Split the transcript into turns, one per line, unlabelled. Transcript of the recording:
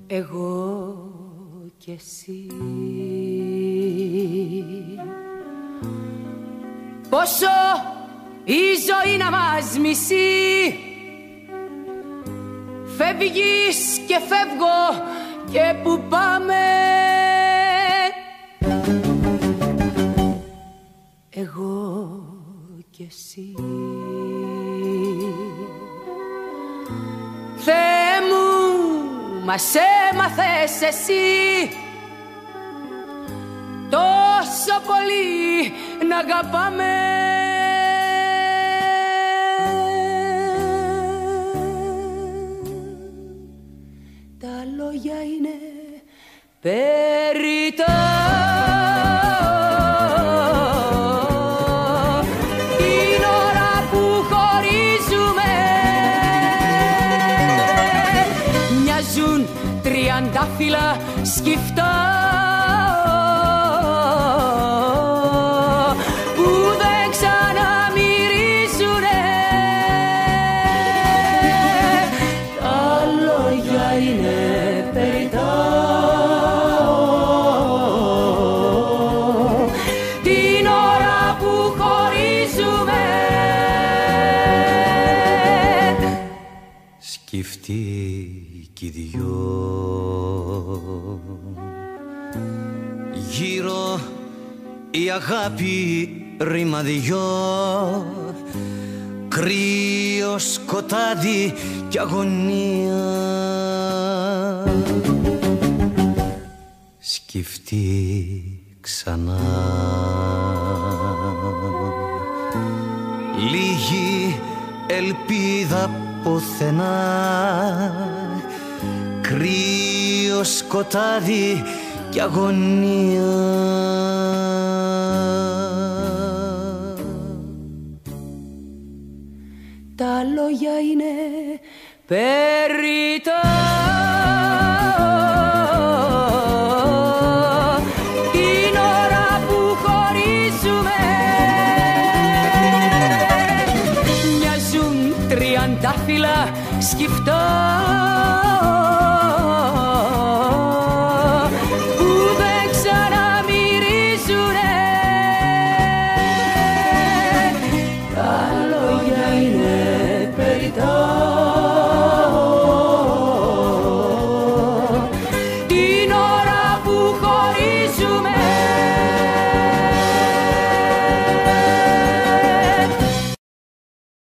Εγώ κι εσύ, πόσο η ζωή να μας μισεί. Φεύγεις και φεύγω και που πάμε. Εγώ κι εσύ, Θεέ μου, μας έμαθες εσύ τόσο πολύ να αγαπάμε. Τα λόγια είναι περιττά. Την ώρα που χωρίζουμε μοιάζουν τριαντάφυλλα σκυφτά που δεν ξαναμυρίζουνε. Τα λόγια είναι περιττά. Την ώρα που χωρίζουμε
σκυφτοί κι οι δυο, γύρω η αγάπη ρημαδιό, κρύο σκοτάδι κι αγωνία. Σκυφτεί ξανά, λίγη ελπίδα πουθενά, κρύο σκοτάδι κι αγωνία.
Τα λόγια είναι περιττά. Την ώρα που χωρίζουμε μοιάζουν τριαντάφυλλα σκυφτά